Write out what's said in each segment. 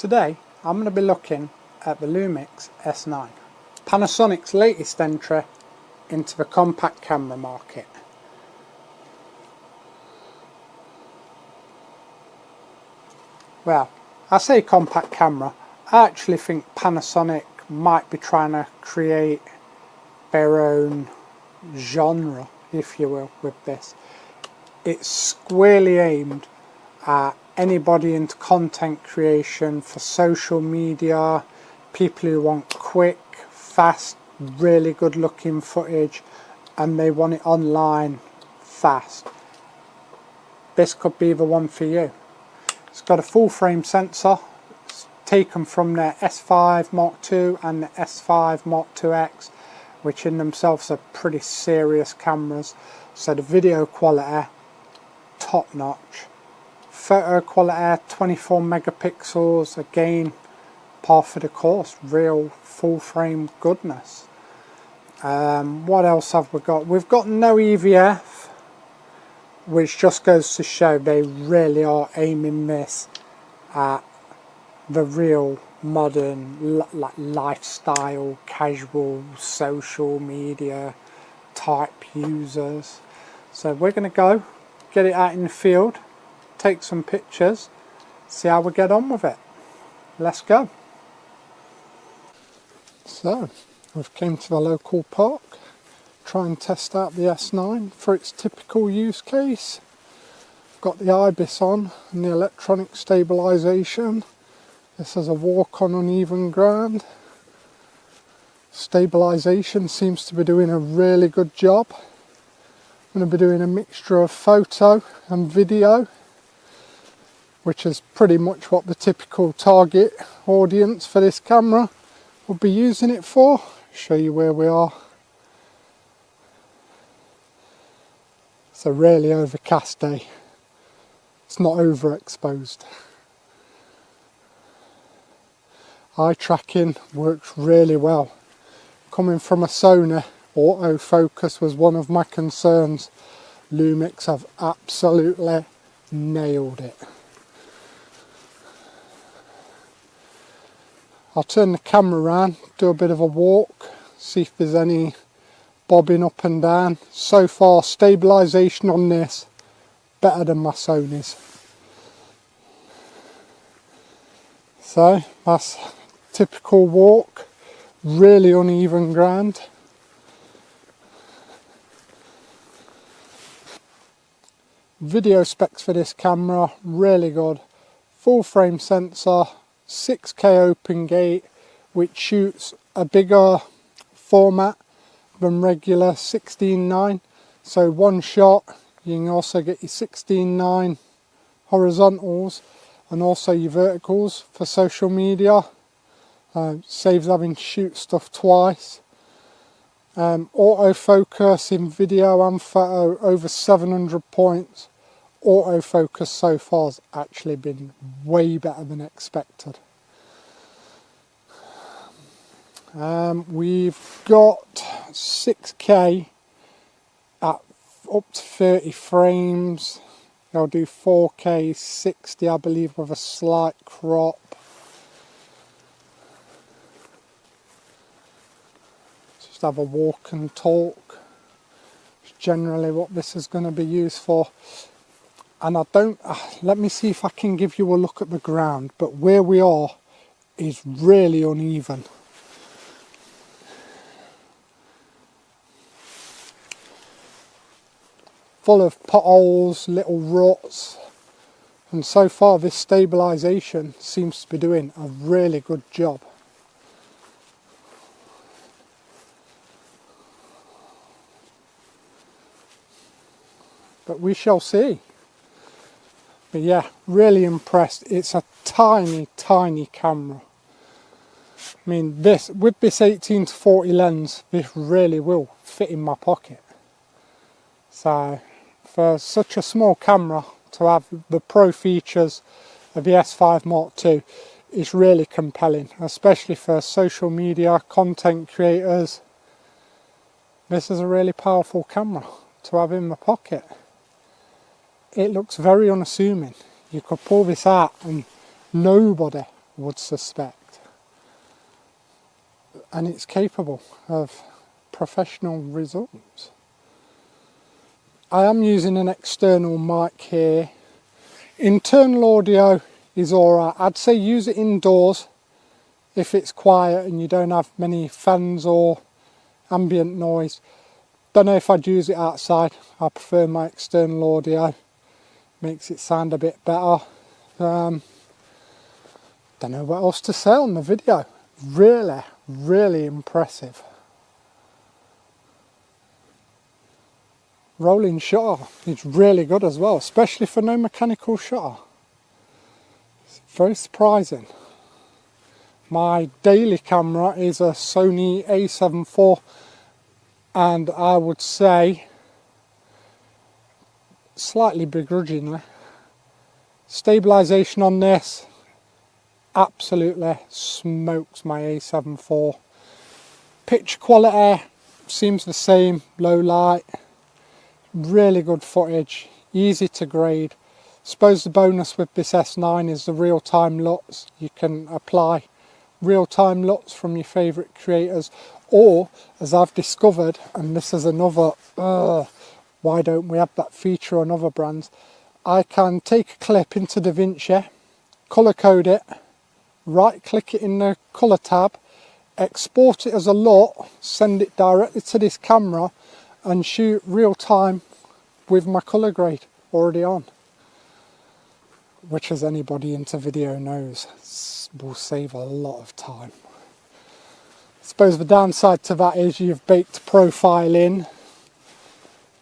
Today I'm going to be looking at the Lumix S9, Panasonic's latest entry into the compact camera market. Well, I say compact camera, I actually think Panasonic might be trying to create their own genre, if you will, with this. It's squarely aimed at anybody into content creation for social media, people who want quick, fast, really good looking footage and they want it online fast. This could be the one for you. It's got a full frame sensor. It's taken from their S5 Mark II and the S5 Mark IIX, which in themselves are pretty serious cameras. So the video quality, top notch. Photo quality, 24 megapixels, again, par for the course, real full frame goodness. What else have we got? We've got no EVF, which just goes to show they really are aiming this at the real modern like lifestyle, casual, social media type users. So we're going to go get it out in the field, take some pictures, see how we get on with it. Let's go. So we've came to the local park, try and test out the S9 for its typical use case. Got the IBIS on and the electronic stabilisation. This is a walk on uneven ground. Stabilisation seems to be doing a really good job. I'm going to be doing a mixture of photo and video, which is pretty much what the typical target audience for this camera will be using it for. Show you where we are. It's a really overcast day. It's not overexposed. Eye tracking works really well. Coming from a Sony, autofocus was one of my concerns. Lumix have absolutely nailed it. I'll turn the camera around, do a bit of a walk, see if there's any bobbing up and down. So far, stabilisation on this better than my Sony's. So that's typical walk, really uneven ground. Video specs for this camera, really good. Full frame sensor, 6K open gate, which shoots a bigger format than regular 16:9. So one shot, you can also get your 16:9 horizontals and also your verticals for social media. Saves having to shoot stuff twice. Autofocus in video and photo over 700 points. Autofocus so far has actually been way better than expected. We've got 6K at up to 30 frames. I'll do 4K 60 I believe with a slight crop. Just have a walk and talk. It's generally what this is going to be used for. And I don't, let me see if I can give you a look at the ground, but where we are is really uneven. Full of potholes, little ruts, and so far this stabilisation seems to be doing a really good job. But we shall see. But yeah, really impressed. It's a tiny, tiny camera. I mean, this with this 18-40 lens, this really will fit in my pocket. So, for such a small camera to have the pro features of the S5 Mark II is really compelling, especially for social media content creators. This is a really powerful camera to have in my pocket. It looks very unassuming. You could pull this out and nobody would suspect. And it's capable of professional results. I am using an external mic here. Internal audio is alright. I'd say use it indoors if it's quiet and you don't have many fans or ambient noise. Don't know if I'd use it outside. I prefer my external audio. Makes it sound a bit better. Don't know what else to say on the video. Really impressive. Rolling shutter is really good as well, especially for no mechanical shutter. It's very surprising. My daily camera is a Sony A7 IV, and I would say, slightly begrudgingly, stabilisation on this absolutely smokes my A7 IV. Picture quality seems the same, low light. Really good footage, easy to grade. Suppose the bonus with this S9 is the real-time LUTs. You can apply real-time LUTs from your favourite creators, or as I've discovered, and this is another why don't we have that feature on other brands, I can take a clip into DaVinci, colour code it, right click it in the colour tab, export it as a LUT, send it directly to this camera and shoot real time with my colour grade already on, which, as anybody into video knows, will save a lot of time. I suppose the downside to that is you've baked profile in,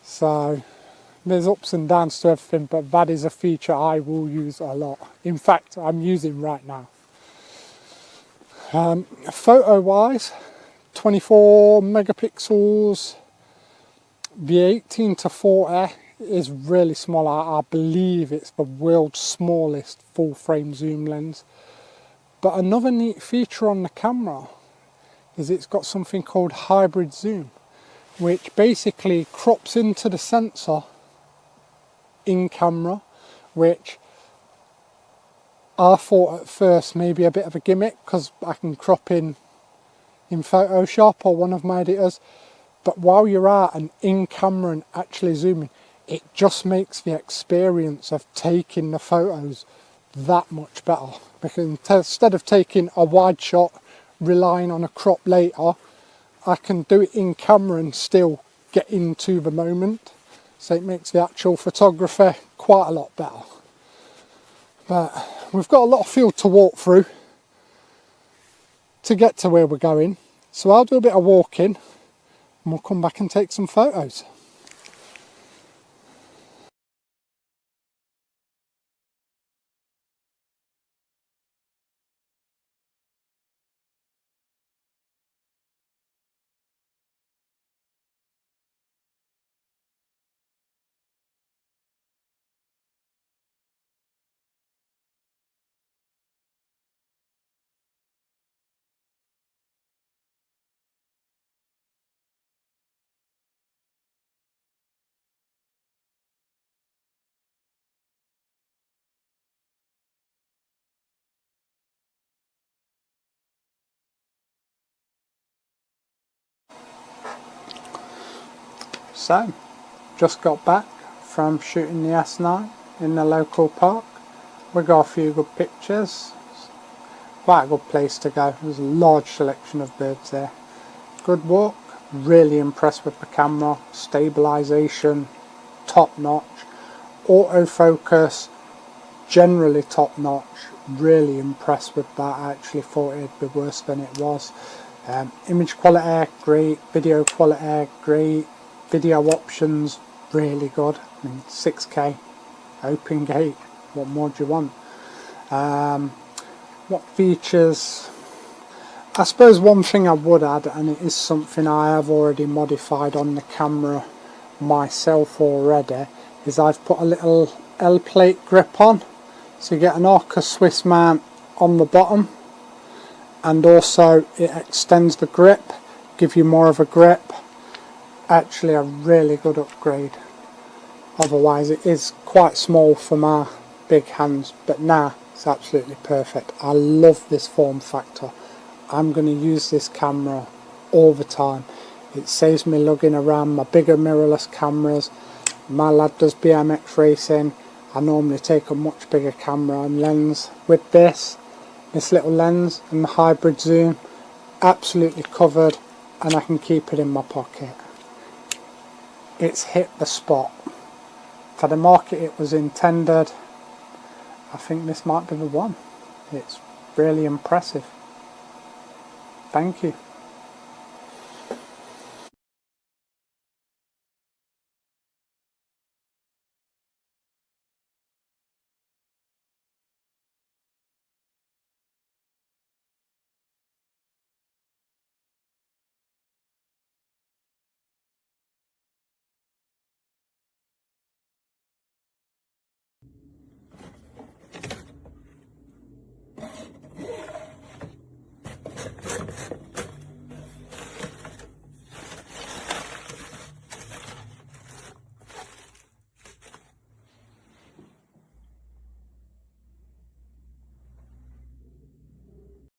so there's ups and downs to everything, but that is a feature I will use a lot. In fact, I'm using right now. Photo wise, 24 megapixels. The 18 to 40 is really small. I believe it's the world's smallest full frame zoom lens. But another neat feature on the camera is it's got something called hybrid zoom, which basically crops into the sensor in camera, which I thought at first maybe a bit of a gimmick because I can crop in Photoshop or one of my editors. But while you're out and in camera and actually zooming, it just makes the experience of taking the photos that much better. Because instead of taking a wide shot, relying on a crop later, I can do it in camera and still get into the moment. So it makes the actual photography quite a lot better. But we've got a lot of field to walk through to get to where we're going. So I'll do a bit of walking, and we'll come back and take some photos. So, just got back from shooting the S9 in the local park. We got a few good pictures. Quite a good place to go. There's a large selection of birds there. Good walk. Really impressed with the camera. Stabilisation, top notch. Autofocus, generally top notch. Really impressed with that. I actually thought it'd be worse than it was. Image quality, great. Video quality, great. Video options, really good. I mean, 6K, open gate, what more do you want? What features? I suppose one thing I would add, and it is something I have already modified on the camera myself already, is I've put a little L-plate grip on, so you get an Arca Swiss mount on the bottom, and also it extends the grip, give you more of a grip. Actually a really good upgrade. Otherwise it is quite small for my big hands, but now It's absolutely perfect. I love this form factor. I'm going to use this camera all the time. It saves me lugging around my bigger mirrorless cameras. My lad does BMX racing. I normally take a much bigger camera and lens. With this little lens and the hybrid zoom, absolutely covered, and I can keep it in my pocket. It's hit the spot. For the market it was intended, I think this might be the one. It's really impressive. Thank you.